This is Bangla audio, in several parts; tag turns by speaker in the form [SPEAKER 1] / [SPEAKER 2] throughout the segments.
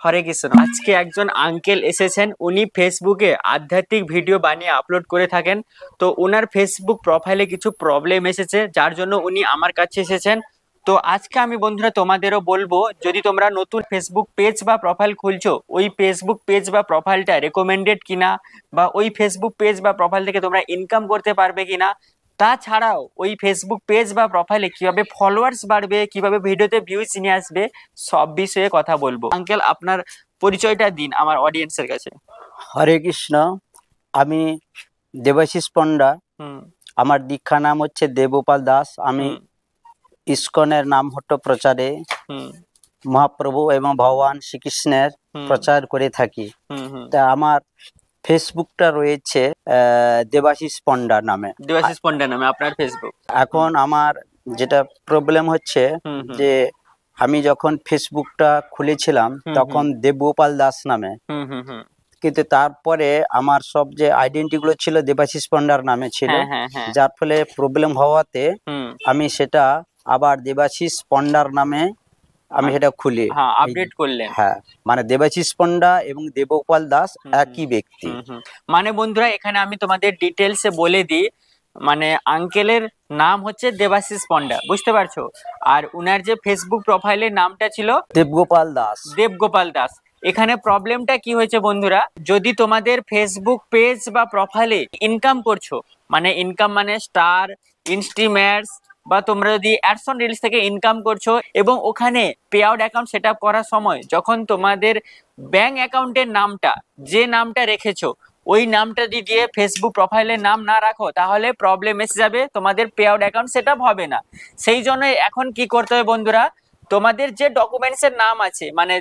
[SPEAKER 1] হরে কৃষ্ণ। আজকে একজন আঙ্কেল এসেছেন, উনি ফেসবুকে আধ্যাত্মিক ভিডিও বানিয়ে আপলোড করে থাকেন। তো ওনার ফেসবুক প্রোফাইলে কিছু প্রবলেম এসেছে, যার জন্য উনি আমার কাছে এসেছেন। তো আজকে আমি বন্ধুরা তোমাদেরও বলবো, যদি তোমরা নতুন ফেসবুক পেজ বা প্রোফাইল খুলছো, ওই ফেসবুক পেজ বা প্রোফাইলটা রেকমেন্ডেড কিনা, বা ওই ফেসবুক পেজ বা প্রোফাইল থেকে তোমরা ইনকাম করতে পারবে কিনা, তাছাড়াও ওই ফেসবুক পেজ বা প্রোফাইলে কিভাবে ফলোয়ার্স বাড়বে, কিভাবে ভিডিওতে ভিউজ নিয়ে আসবে, সব বিষয়ে কথা বলবো। আঙ্কেল, আপনার পরিচয়টা দিন আমার অডিয়েন্সের কাছে।
[SPEAKER 2] হরে কৃষ্ণ। আমি দেবাশিস পণ্ডা। আমার দীক্ষা নাম হচ্ছে দেবগোপাল দাস। আমি ইসকনের নাম হট্ট প্রচারে মহাপ্রভু এবং ভগবান শ্রীকৃষ্ণের প্রচার করে থাকি। তা আমার ফেসবুকটা রয়েছে দেবাশিস পণ্ডা নামে।
[SPEAKER 1] দেবাশিস পণ্ডা নামে আপনার ফেসবুক।
[SPEAKER 2] এখন আমার যেটা প্রবলেম হচ্ছে যে আমি যখন ফেসবুকটা খুলেছিলাম তখন দেবগোপাল দাস নামে, কিন্তু তারপরে আমার সব যে আইডেন্টি গুলো ছিল দেবাশিস পণ্ডার নামে ছিল, যার ফলে প্রবলেম হওয়াতে আমি সেটা আবার দেবাশিস পণ্ডার নামে আমি সেটা খুলি
[SPEAKER 1] আপডেট করলেন।
[SPEAKER 2] হ্যাঁ, মানে দেবাশিস পণ্ডা এবং দেবগোপাল দাস একই ব্যক্তি।
[SPEAKER 1] মানে বন্ধুরা, এখানে আমি তোমাদের ডিটেলসে বলে দিই। মানে আঙ্কেলের নাম হচ্ছে দেবাশিস পণ্ডা, বুঝতে পারছো? আর উনার যে ফেসবুক প্রোফাইলের নামটা ছিল
[SPEAKER 2] দেবগোপাল দাস।
[SPEAKER 1] দেবগোপাল দাস। এখানে প্রবলেমটা কি হয়েছে বন্ধুরা, যদি তোমাদের ফেসবুক পেজ বা প্রোফাইলে ইনকাম করছো, মানে ইনকাম মানে স্টার, ইনস্টিমেটস, বা তোমরা যদি অ্যাডস অন রিলস থেকে ইনকাম করছো এবং ওখানে pay out account set up করার সময় যখন তোমাদের ব্যাংক অ্যাকাউন্টের নামটা, যে নামটা রেখেছো, ওই নামটা দিয়ে ফেসবুক প্রোফাইলের নাম না রাখো, তাহলে প্রবলেম এসে যাবে, তোমাদের pay out account set up হবে না। সেই জন্য এখন কি করতে হবে বন্ধুরা, তোমাদের যে ডকুমেন্টসের নাম আছে, মানে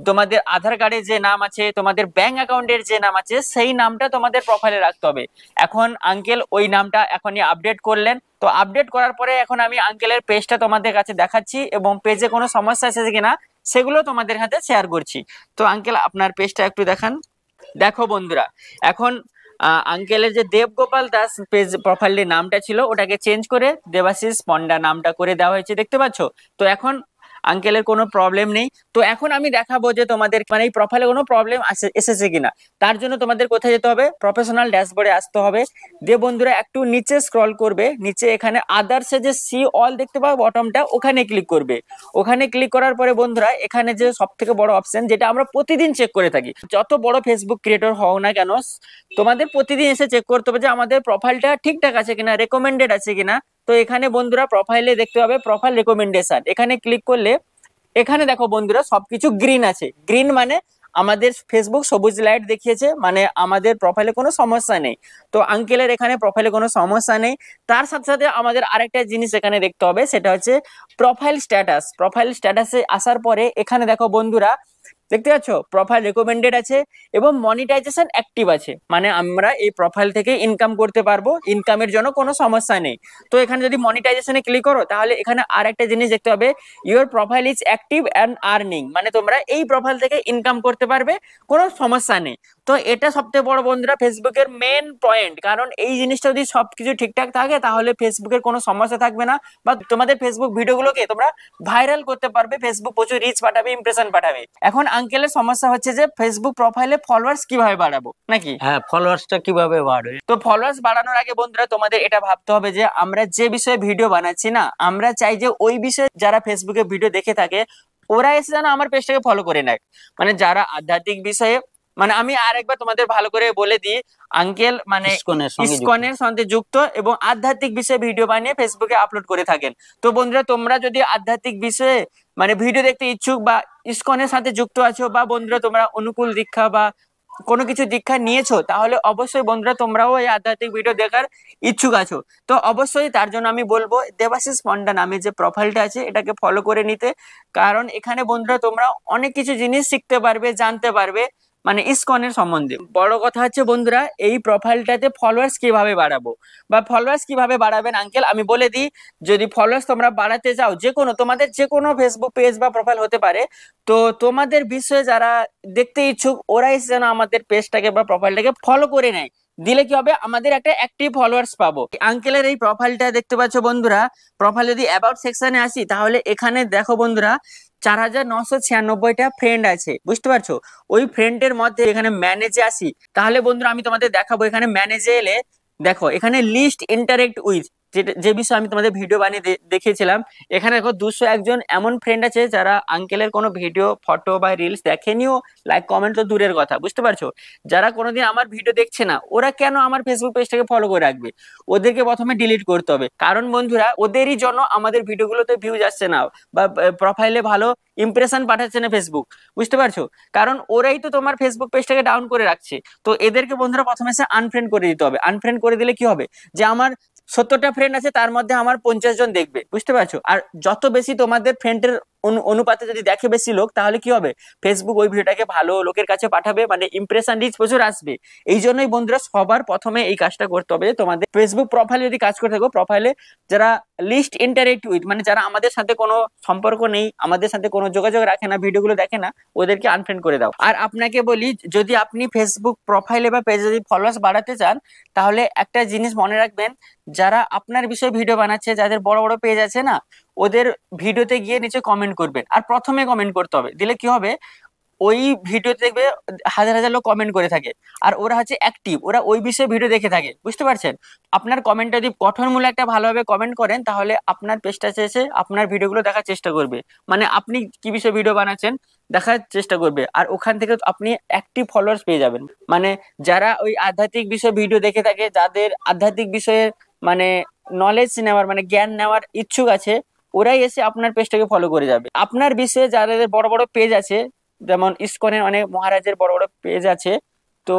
[SPEAKER 1] তোমাদের আধার কার্ডে যে নাম আছে, তোমাদের ব্যাংক অ্যাকাউন্টের যে নাম আছে, সেই নামটা তোমাদের প্রোফাইলে রাখতে হবে। এখন আঙ্কেল ওই নামটা এখনই আপডেট করলেন। তো আপডেট করার পরে এখন আমি আঙ্কেলের পেজটা তোমাদের কাছে দেখাচ্ছি এবং পেজে কোনো সমস্যা এসেছে কিনা সেগুলো তোমাদের হাতে শেয়ার করছি। তো আঙ্কেল, আপনার পেজটা একটু দেখান। দেখো বন্ধুরা, এখন আঙ্কেলের যে দেবগোপাল দাস পেজ প্রোফাইলের নামটা ছিল, ওটাকে চেঞ্জ করে দেবাশিস পণ্ডা নামটা করে দেওয়া হয়েছে, দেখতে পাচ্ছ? তো এখন আঙ্কেলের কোনো প্রবলেম নেই। তো এখন আমি দেখাবো যে তোমাদের মানে এই প্রোফাইলে কোনো প্রবলেম এসেছে কিনা। তার জন্য তোমাদের কোথায় যেতে হবে, প্রফেশনাল ড্যাশবোর্ডে আসতে হবে। দিয়ে বন্ধুরা একটু নিচে স্ক্রল করবে, নিচে এখানে আদার্সে যে সি অল দেখতে পাবো বটমটা, ওখানে ক্লিক করবে। ওখানে ক্লিক করার পরে বন্ধুরা এখানে যে সব থেকে বড় অপশন, যেটা আমরা প্রতিদিন চেক করে থাকি, যত বড় ফেসবুক ক্রিয়েটর হও না কেন, তোমাদের প্রতিদিন এসে চেক করতে হবে যে আমাদের প্রোফাইলটা ঠিকঠাক আছে কিনা, রেকমেন্ডেড আছে কিনা। তো এখানে বন্ধুরা প্রোফাইলে দেখতে হবে প্রোফাইল রেকমেন্ডেশন, এখানে ক্লিক করলে এখানে দেখো বন্ধুরা সবকিছু গ্রিন আছে। গ্রিন মানে আমাদের ফেসবুক সবুজ লাইট দেখিয়েছে, মানে আমাদের প্রোফাইলে কোনো সমস্যা নেই। তো আঙ্কেলের এখানে প্রোফাইলে কোনো সমস্যা নেই। তার সাথে সাথে আমাদের আরেকটা জিনিস এখানে দেখতে হবে, সেটা হচ্ছে প্রোফাইল স্ট্যাটাস। প্রোফাইল স্ট্যাটাসে আসার পরে এখানে দেখো বন্ধুরা, দেখতে পাচ্ছ প্রোফাইল রেকমেন্ডেড আছে এবং মনিটাইজেশন অ্যাক্টিভ আছে, মানে আমরা এই প্রোফাইল থেকে ইনকাম করতে পারবো, ইনকামের জন্য কোনো সমস্যা নেই। তো এখানে যদি মনিটাইজেশনে ক্লিক করো, তাহলে এখানে আর একটা জিনিস দেখতে হবে, your profile is active and earning, মানে তোমরা এই প্রোফাইল থেকে ইনকাম করতে পারবে, কোনো সমস্যা নেই। তো এটা সবথেকে বড় বন্ধুরা ফেসবুকের মেন পয়েন্ট, কারণ এই জিনিসটা যদি সবকিছু ঠিকঠাক থাকে তাহলে ফেসবুকের কোনো সমস্যা থাকবে না, বা তোমাদের ফেসবুক ভিডিওগুলোকে তোমরা ভাইরাল করতে পারবে, ফেসবুক প্রচুর রিচ পাঠাবে, ইমপ্রেশন পাঠাবে। এখন আঙ্কেলের সমস্যা হচ্ছে যে ফেসবুক প্রোফাইলে ফলোয়ার্স কিভাবে বাড়াবো, নাকি?
[SPEAKER 2] হ্যাঁ, ফলোয়ার্সটা কিভাবে বাড়বে?
[SPEAKER 1] তো ফলোয়ার্স বাড়ানোর আগে বন্ধুরা তোমাদের এটা ভাবতে হবে যে আমরা যে বিষয়ে ভিডিও বানাচ্ছি না, আমরা চাই যে ওই বিষয়ে যারা ফেসবুকে ভিডিও দেখে থাকে ওরা এসে যেন আমার পেজটাকে ফলো করে নেয়। মানে যারা আধ্যাত্মিক বিষয়ে, মানে আমি আরেকবার তোমাদের ভালো করে বলে দিই, আঙ্কেল মানে ইসকনের সঙ্গে যুক্ত এবং আধ্যাত্মিক বিষয়ে ভিডিও বানিয়ে ফেসবুকে আপলোড করে থাকেন। তো বন্ধুরা তোমরা যদি আধ্যাত্মিক বিষয়ে মানে ভিডিও দেখতে ইচ্ছুক বা ইসকনের সাথে যুক্ত আছো, বা বন্ধুরা তোমরা অনুকূল দীক্ষা বা কোনো কিছু দীক্ষা নিয়েছো, তাহলে অবশ্যই বন্ধুরা তোমরাও এই আধ্যাত্মিক ভিডিও দেখার ইচ্ছুক আছো। তো অবশ্যই তার জন্য আমি বলবো দেবাশিস পণ্ডা নামে যে প্রোফাইলটা আছে এটাকে ফলো করে নিতে, কারণ এখানে বন্ধুরা তোমরা অনেক কিছু জিনিস শিখতে পারবে, জানতে পারবে, মানে ইসকনের সম্বন্ধে। বড় কথা হচ্ছে বন্ধুরা এই প্রোফাইলটাতে ফলোয়ার্স কিভাবে বাড়াবো বা ফলোয়ার্স কিভাবে বাড়াবেন আঙ্কেল আমি বলে দিই। যদি ফলোয়ার্স তোমরা বাড়াতে চাও, যে কোনো তোমাদের যে কোনো ফেসবুক পেজ বা প্রোফাইল হতে পারে, তো তোমাদের বিষয়ে যারা দেখতে ইচ্ছুক ওরাই যেন আমাদের পেজটাকে বা প্রোফাইলটাকে ফলো করে নেয়, দিলে কি হবে, আমাদের একটা অ্যাক্টিভ ফলোয়ার্স পাবো। আঙ্কেলের এই প্রোফাইলটা দেখতে পাচ্ছ বন্ধুরা, প্রোফাইল যদি অ্যাবাউট সেকশনে আসি, তাহলে এখানে দেখো বন্ধুরা 4996টা ফ্রেন্ড আছে, বুঝতে পারছো? ওই ফ্রেন্ডের মধ্যে এখানে ম্যানেজে আসি, তাহলে বন্ধুরা আমি তোমাদের দেখাবো। এখানে ম্যানেজে এলে দেখো এখানে লিস্ট ইন্টারেক্ট উইথ, যে বিষয়ে আমি তোমাদের ভিডিও বানিয়ে দেখিয়েছিলাম। এখানে দেখো 201 জন এমন ফ্রেন্ড আছে যারা আঙ্কেলের কোনো ভিডিও, ফটো বা রিলস দেখেনিও, লাইক কমেন্ট তো দূরের কথা, বুঝতে পারছো? যারা কোনোদিন আমার ভিডিও দেখছে না, ওরা কেন আমার ফেসবুক পেজটাকে ফলো করে রাখবে? ওদেরকে প্রথমে ডিলিট করতে হবে, কারণ বন্ধুরা ওদেরই জন্য আমাদের ভিডিওগুলোতে ভিউজ আসছে না, বা প্রোফাইলে ভালো ইমপ্রেশন পাঠাচ্ছে না ফেসবুক, বুঝতে পারছো? কারণ ওরাই তো তোমার ফেসবুক পেজটাকে ডাউন করে রাখছে। তো এদেরকে বন্ধুরা প্রথমে সে আনফ্রেন্ড করে দিতে হবে। আনফ্রেন্ড করে দিলে কি হবে, যে আমার 70টা ফ্রেন্ড আছে, তার মধ্যে আমার 50 জন দেখবে, বুঝতে পারছো? আর যত বেশি তোমাদের ফ্রেন্ডের অনুপাতে যদি দেখে বেশি লোক, তাহলে কি হবে, ফেসবুক ওই ভিডিওটাকে ভালো লোকের কাছে পাঠাবে, মানে ইমপ্রেশন রিচ প্রচুর আসবে। এই জন্যই বন্ধুরা সবার প্রথমে এই কাজটা করতে হবে, তোমাদের ফেসবুক প্রোফাইলে যদি কাজ করে থাকো, প্রোফাইলে যারা লিস্ট ইন্টারেক্ট উইথ, মানে যারা আমাদের সাথে কোনো সম্পর্ক নেই, আমাদের সাথে কোনো যোগাযোগ রাখে না, ভিডিওগুলো দেখে না, ওদেরকে আনফ্রেন্ড করে দাও। আর আপনাকে বলি, যদি আপনি ফেসবুক প্রোফাইলে বা পেজে যদি ফলোয়ার্স বাড়াতে চান, তাহলে একটা জিনিস মনে রাখবেন, যারা আপনার বিষয়ে ভিডিও বানাচ্ছে, যাদের বড় বড় পেজ আছে না, ওদের ভিডিওতে গিয়ে নিচে কমেন্ট করবেন। আর প্রথমে কমেন্ট করতে হবে, দিলে কি হবে, ওই ভিডিওতে দেখবে হাজার হাজার লোক কমেন্ট করে থাকে, আর ওরা হচ্ছে অ্যাক্টিভ, ওরা ওই বিষয়ে ভিডিও দেখে থাকে, বুঝতে পারছেন? আপনার কমেন্টটা যদি গঠনমূলক একটা ভালোভাবে কমেন্ট করেন, তাহলে আপনার পেজটা এসে আপনার ভিডিওগুলো দেখার চেষ্টা করবে, মানে আপনি কি বিষয়ে ভিডিও বানাচ্ছেন দেখার চেষ্টা করবে। আর ওখান থেকে আপনি অ্যাক্টিভ ফলোয়ার্স পেয়ে যাবেন, মানে যারা ওই আধ্যাত্মিক বিষয়ে ভিডিও দেখে থাকে, যাদের আধ্যাত্মিক বিষয়ে মানে নলেজ নেওয়ার, মানে জ্ঞান নেওয়ার ইচ্ছুক আছে, ওরাই এসে আপনার পেজটাকে ফলো করে যাবে। আপনার বিষয়ে যাদের বড় বড় পেজ আছে, যেমন ইসকনের অনেক মহারাজের বড় বড় পেজ আছে, তো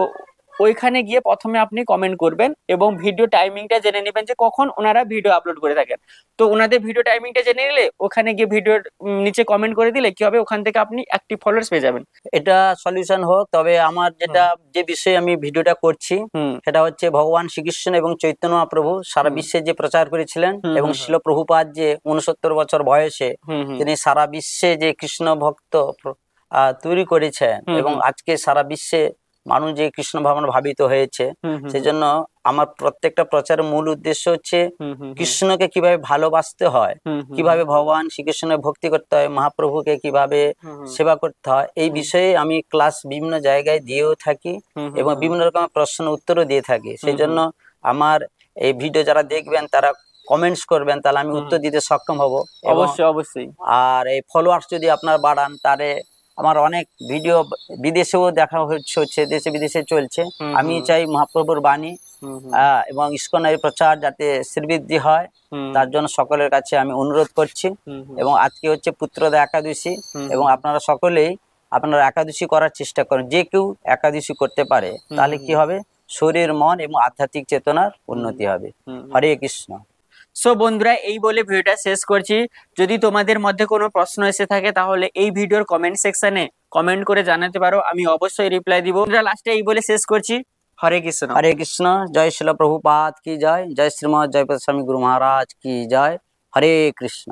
[SPEAKER 1] ওইখানে গিয়ে প্রথমে আপনি কমেন্ট করবেন এবং ভিডিও টাইমিংটা জেনে নেবেন, যে কখন ওনারা ভিডিও আপলোড করে থাকেন। তো ওনাদের ভিডিও টাইমিংটা জেনে নিলে ওখানে গিয়ে ভিডিওর নিচে কমেন্ট করে দিলে কি হবে, ওখান থেকে আপনি অ্যাক্টিভ ফলোয়ার্স পেয়ে যাবেন।
[SPEAKER 2] এটা সলিউশন হোক। তবে আমার যেটা যে বিষয়ে আমি ভিডিওটা করছি সেটা হচ্ছে ভগবান শ্রীকৃষ্ণ এবং চৈতন্য মহাপ্রভু সারা বিশ্বে যে প্রচার করেছিলেন, এবং শিল প্রভুপাদ যে 69 বছর বয়সে তিনি সারা বিশ্বে যে কৃষ্ণ ভক্ত তৈরি করেছেন, এবং আজকে সারা বিশ্বে মানুষ যে কৃষ্ণ ভাবনা ভাবিত হয়েছে, সেজন্য আমার প্রত্যেকটা প্রচারের মূল উদ্দেশ্য হচ্ছে কৃষ্ণকে কিভাবে ভালোবাসতে হয়, কিভাবে ভগবান শ্রীকৃষ্ণের ভক্তি করতে হয়, মহাপ্রভুকে কিভাবে সেবা করতে হয়, এই বিষয়ে আমি ক্লাস বিভিন্ন জায়গায় দিয়েও থাকি এবং বিভিন্ন রকমের প্রশ্ন উত্তরও দিয়ে থাকি। সেই জন্য আমার এই ভিডিও যারা দেখবেন তারা কমেন্টস করবেন, তাহলে আমি উত্তর দিতে সক্ষম হব।
[SPEAKER 1] অবশ্যই অবশ্যই।
[SPEAKER 2] আর এই ফলোয়ার্স যদি আপনারা বাড়ান, তাহলে আমার অনেক ভিডিও বিদেশেও দেখা হচ্ছে, দেশে বিদেশে চলছে। আমি চাই মহাপ্রভুর বাণী এবং ইসকনের প্রচার যাতে শ্রীবৃদ্ধি হয়, তার জন্য সকলের কাছে আমি অনুরোধ করছি। এবং আজকে হচ্ছে পুত্রদা একাদশী, এবং আপনারা সকলেই আপনারা একাদশী করার চেষ্টা করেন। যে কেউ একাদশী করতে পারে, তাহলে কি হবে, শরীর, মন এবং আধ্যাত্মিক চেতনার উন্নতি হবে। হরে কৃষ্ণ।
[SPEAKER 1] সো বন্ধুরা, এই বলে ভিডিওটা শেষ করছি। যদি তোমাদের মধ্যে কোনো প্রশ্ন এসে থাকে, তাহলে এই ভিডিওর কমেন্ট সেকশনে কমেন্ট করে জানাতে পারো, আমি অবশ্যই রিপ্লাই দিব। লাস্টে এই বলে শেষ করছি, হরে কৃষ্ণ।
[SPEAKER 2] হরে কৃষ্ণ। জয় শিল প্রভুপাদ কি জয়, জয় শ্রীমৎ জয়পদ স্বামী গুরু মহারাজ কি জয়। হরে কৃষ্ণ।